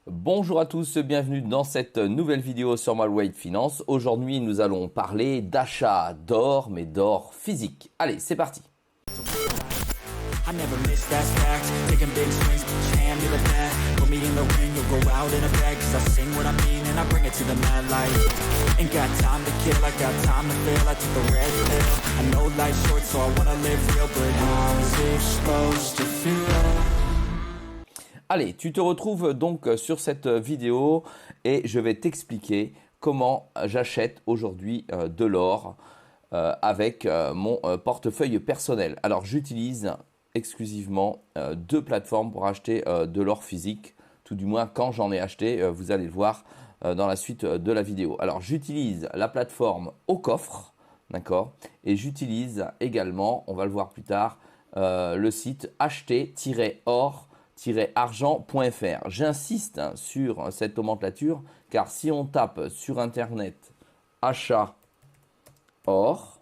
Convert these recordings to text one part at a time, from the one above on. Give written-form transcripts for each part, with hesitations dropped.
Bonjour à tous, bienvenue dans cette nouvelle vidéo sur Malweight Finance. Aujourd'hui, nous allons parler d'achat d'or, mais d'or physique. Allez, c'est parti. I never miss, that's fact. Taking big swings, jam me like that. Put me in the ring, you'll go out in a bag. Cause I sing what I mean and I bring it to the mad light. Ain't got time to kill, I got time to feel. I took the red pill. I know life's short, so I wanna live real. But how's it supposed to feel? Allez, tu te retrouves donc sur cette vidéo et je vais t'expliquer comment j'achète aujourd'hui de l'or avec mon portefeuille personnel. Alors, j'utilise exclusivement deux plateformes pour acheter de l'or physique, tout du moins quand j'en ai acheté, vous allez le voir dans la suite de la vidéo. Alors, j'utilise la plateforme Au Coffre, d'accord, et j'utilise également, on va le voir plus tard, le site acheter-or-argent.fr. J'insiste sur cette nomenclature car si on tape sur internet achat or,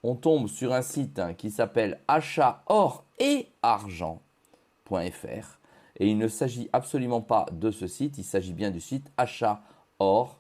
on tombe sur un site qui s'appelle achat or et argent.fr et il ne s'agit absolument pas de ce site, il s'agit bien du site achat or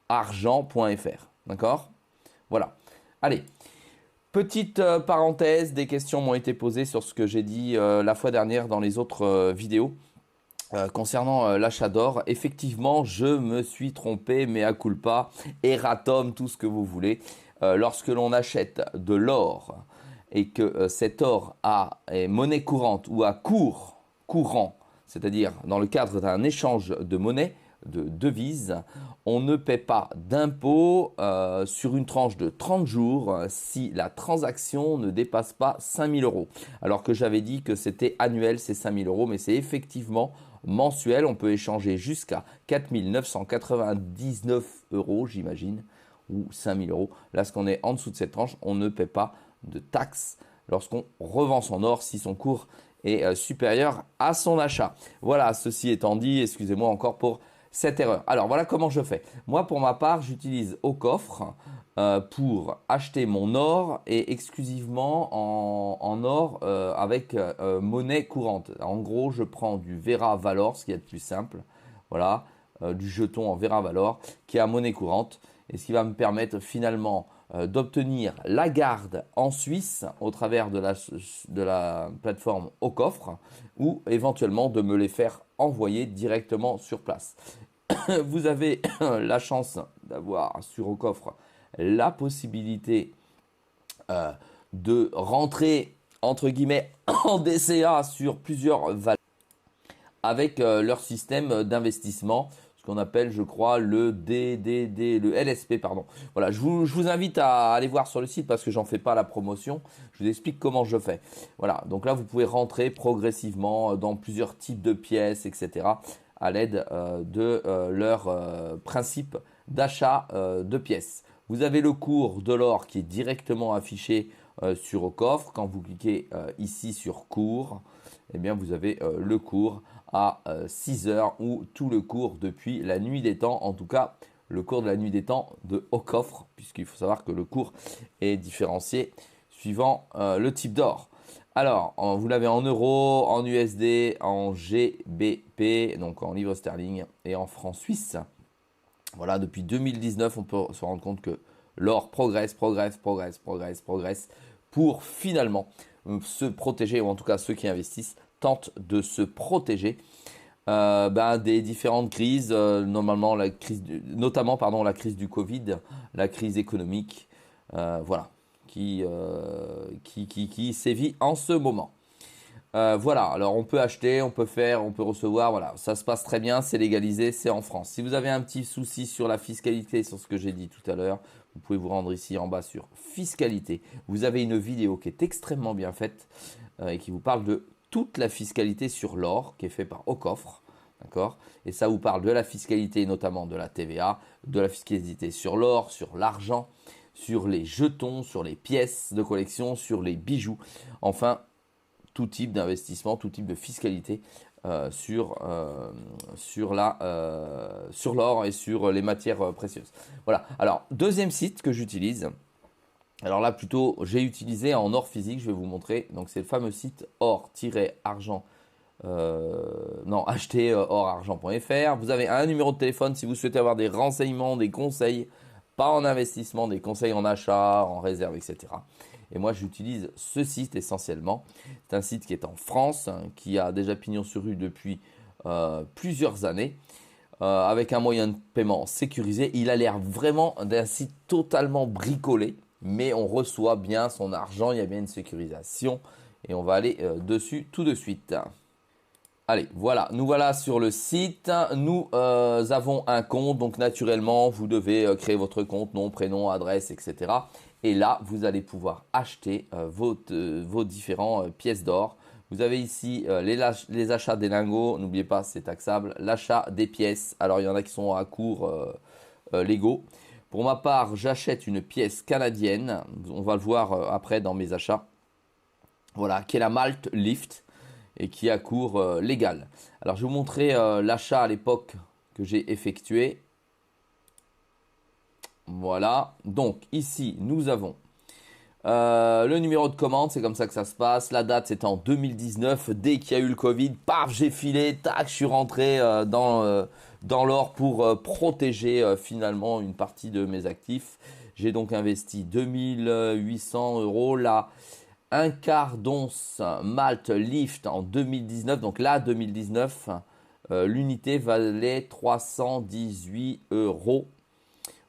argent.fr. D'accord? Voilà. Allez. Petite parenthèse, des questions m'ont été posées sur ce que j'ai dit la fois dernière dans les autres vidéos concernant l'achat d'or. Effectivement, je me suis trompé, mea culpa, erratum, tout ce que vous voulez. Lorsque l'on achète de l'or et que cet or est monnaie courante ou à cours courant, c'est-à-dire dans le cadre d'un échange de monnaie, de devises, on ne paie pas d'impôt sur une tranche de 30 jours si la transaction ne dépasse pas 5 000 euros. Alors que j'avais dit que c'était annuel, c'est 5 000 euros, mais c'est effectivement mensuel. On peut échanger jusqu'à 4 999 euros, j'imagine, ou 5 000 euros. Lorsqu'on est en dessous de cette tranche, on ne paie pas de taxes lorsqu'on revend son or si son cours est supérieur à son achat. Voilà, ceci étant dit, excusez-moi encore pour cette erreur. Alors voilà comment je fais. Moi pour ma part j'utilise Au Coffre pour acheter mon or et exclusivement en or avec monnaie courante. En gros je prends du Vera Valor, ce qui est le plus simple. Voilà, du jeton en Vera Valor qui est à monnaie courante et ce qui va me permettre finalement d'obtenir la garde en Suisse au travers de la plateforme Au Coffre ou éventuellement de me les faire envoyer directement sur place. Vous avez la chance d'avoir sur Au Coffre la possibilité de rentrer entre guillemets en DCA sur plusieurs valeurs avec leur système d'investissement, ce qu'on appelle, je crois, le LSP, pardon. Voilà, je vous invite à aller voir sur le site parce que j'en fais pas la promotion. Je vous explique comment je fais. Voilà, donc là, vous pouvez rentrer progressivement dans plusieurs types de pièces, etc. à l'aide de leur principe d'achat de pièces. Vous avez le cours de l'or qui est directement affiché sur Au Coffre. Quand vous cliquez ici sur cours, eh bien vous avez le cours à 6 heures ou tout le cours depuis la nuit des temps. En tout cas, le cours de la nuit des temps de Au Coffre, puisqu'il faut savoir que le cours est différencié suivant le type d'or. Alors, vous l'avez en euros, en USD, en GBP, donc en livres sterling et en francs suisses. Voilà, depuis 2019, on peut se rendre compte que l'or progresse pour finalement se protéger, ou en tout cas ceux qui investissent tentent de se protéger des différentes crises, notamment la crise du Covid, la crise économique, voilà, qui sévit en ce moment. Voilà, alors on peut acheter, on peut faire, on peut recevoir, voilà, ça se passe très bien, c'est légalisé, c'est en France. Si vous avez un petit souci sur la fiscalité, sur ce que j'ai dit tout à l'heure, vous pouvez vous rendre ici en bas sur fiscalité. Vous avez une vidéo qui est extrêmement bien faite et qui vous parle de toute la fiscalité sur l'or qui est fait par Au Coffre. D'accord? Et ça vous parle de la fiscalité, notamment de la TVA, de la fiscalité sur l'or, sur l'argent, sur les jetons, sur les pièces de collection, sur les bijoux. Enfin, tout type d'investissement, tout type de fiscalité sur l'or et sur les matières précieuses. Voilà. Alors, deuxième site que j'utilise. Alors là, plutôt, j'ai utilisé en or physique. Je vais vous montrer. Donc, c'est le fameux site or-argent non, acheter or-argent.fr. Vous avez un numéro de téléphone si vous souhaitez avoir des renseignements, des conseils, pas en investissement, des conseils en achat, en réserve, etc. Et moi, j'utilise ce site essentiellement. C'est un site qui est en France, qui a déjà pignon sur rue depuis plusieurs années, avec un moyen de paiement sécurisé. Il a l'air vraiment d'un site totalement bricolé, mais on reçoit bien son argent, il y a bien une sécurisation. Et on va aller dessus tout de suite. Allez, voilà, nous voilà sur le site. Nous avons un compte, donc naturellement, vous devez créer votre compte, nom, prénom, adresse, etc. Et là, vous allez pouvoir acheter vos différentes pièces d'or. Vous avez ici les achats des lingots, n'oubliez pas, c'est taxable. L'achat des pièces, alors il y en a qui sont à court légaux. Pour ma part, j'achète une pièce canadienne, on va le voir après dans mes achats. Voilà, qui est la Malt Lift et qui est à cours légal. Alors, je vais vous montrer l'achat à l'époque que j'ai effectué. Voilà. Donc, ici, nous avons le numéro de commande. C'est comme ça que ça se passe. La date, c'était en 2019. Dès qu'il y a eu le Covid, paf, j'ai filé. Tac, je suis rentré dans l'or pour protéger finalement une partie de mes actifs. J'ai donc investi 2800 € là. Un quart d'once Malt Lift en 2019, donc là 2019, l'unité valait 318 €.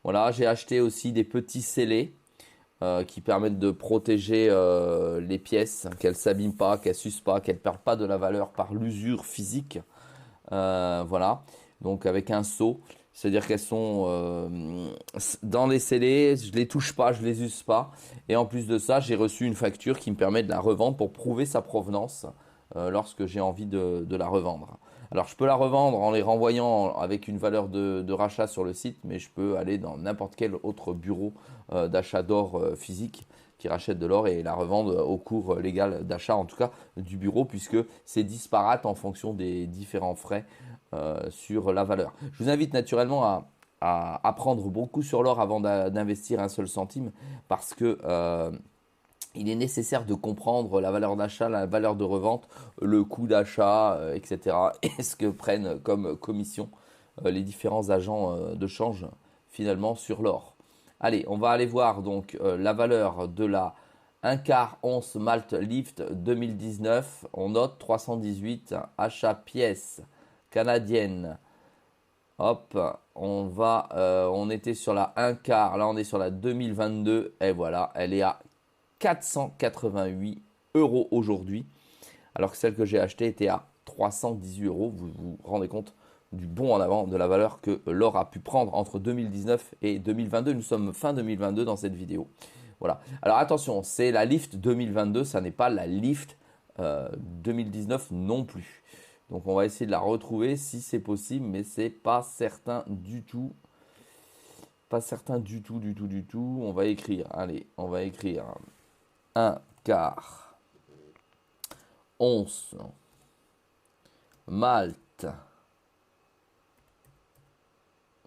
Voilà, j'ai acheté aussi des petits scellés qui permettent de protéger les pièces, qu'elles ne s'abîment pas, qu'elles ne s'usent pas, qu'elles ne perdent pas de la valeur par l'usure physique. Voilà, donc avec un seau. C'est-à-dire qu'elles sont dans les scellés, je ne les touche pas, je ne les use pas. Et en plus de ça, j'ai reçu une facture qui me permet de la revendre pour prouver sa provenance lorsque j'ai envie de la revendre. Alors, je peux la revendre en les renvoyant avec une valeur de rachat sur le site, mais je peux aller dans n'importe quel autre bureau d'achat d'or physique qui rachète de l'or et la revendre au cours légal d'achat, en tout cas du bureau, puisque c'est disparate en fonction des différents frais sur la valeur. Je vous invite naturellement à apprendre beaucoup sur l'or avant d'investir un seul centime, parce que il est nécessaire de comprendre la valeur d'achat, la valeur de revente, le coût d'achat, etc. et ce que prennent comme commission les différents agents de change finalement sur l'or. Allez, on va aller voir donc la valeur de la 1 quart once Malt Lift 2019. On note 318 achats pièces canadiennes. Hop, on était sur la 1 quart, là on est sur la 2022 et voilà, elle est à 488 € aujourd'hui, alors que celle que j'ai achetée était à 318 €. Vous vous rendez compte du bond en avant de la valeur que l'or a pu prendre entre 2019 et 2022. Nous sommes fin 2022 dans cette vidéo. Voilà. Alors attention, c'est la Lift 2022, ça n'est pas la Lift 2019 non plus. Donc on va essayer de la retrouver si c'est possible, mais c'est pas certain du tout. Pas certain du tout. On va écrire, allez, on va écrire 1 quart once Malt.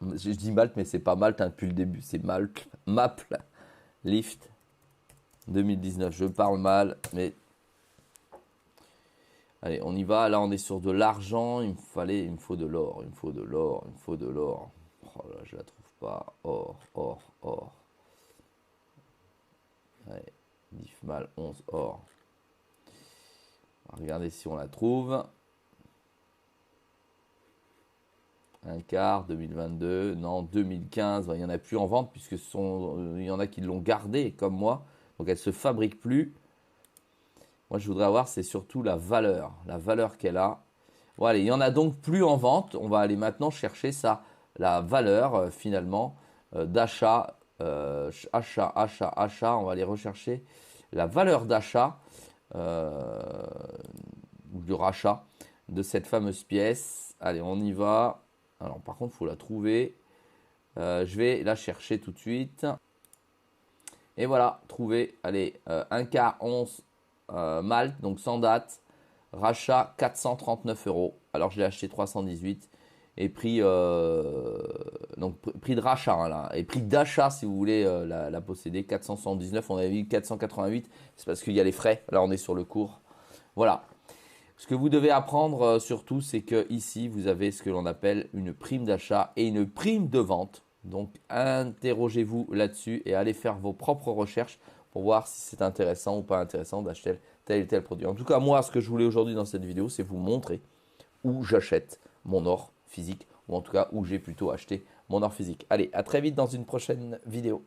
Je dis Malt, mais c'est pas Malt depuis le début, c'est Malt. Maple Lift 2019. Je parle mal, mais allez, on y va. Là, on est sur de l'argent. Il me faut de l'or. Oh là, je la trouve pas. Or. Allez, diff mal 11 or. On va regarder si on la trouve. Un quart, 2022, non, 2015, il n'y en a plus en vente puisque il y en a qui l'ont gardée comme moi. Donc elle ne se fabrique plus. Moi, je voudrais avoir, c'est surtout la valeur qu'elle a. Voilà, il n'y en a donc plus en vente. On va aller maintenant chercher ça, la valeur finalement d'achat, achat. On va aller rechercher la valeur d'achat ou de rachat de cette fameuse pièce. Allez, on y va. Alors, par contre, il faut la trouver. Je vais la chercher tout de suite. Et voilà, trouver. Allez, 1 quart once Malt, donc sans date. Rachat 439 €. Alors, je l'ai acheté 318. Et prix, donc, prix de rachat, hein, là. Et prix d'achat, si vous voulez la posséder, 479. On avait vu 488. C'est parce qu'il y a les frais. Là, on est sur le cours. Voilà. Ce que vous devez apprendre surtout, c'est que ici, vous avez ce que l'on appelle une prime d'achat et une prime de vente. Donc, interrogez-vous là-dessus et allez faire vos propres recherches pour voir si c'est intéressant ou pas intéressant d'acheter tel et tel produit. En tout cas, moi, ce que je voulais aujourd'hui dans cette vidéo, c'est vous montrer où j'achète mon or physique ou en tout cas où j'ai plutôt acheté mon or physique. Allez, à très vite dans une prochaine vidéo.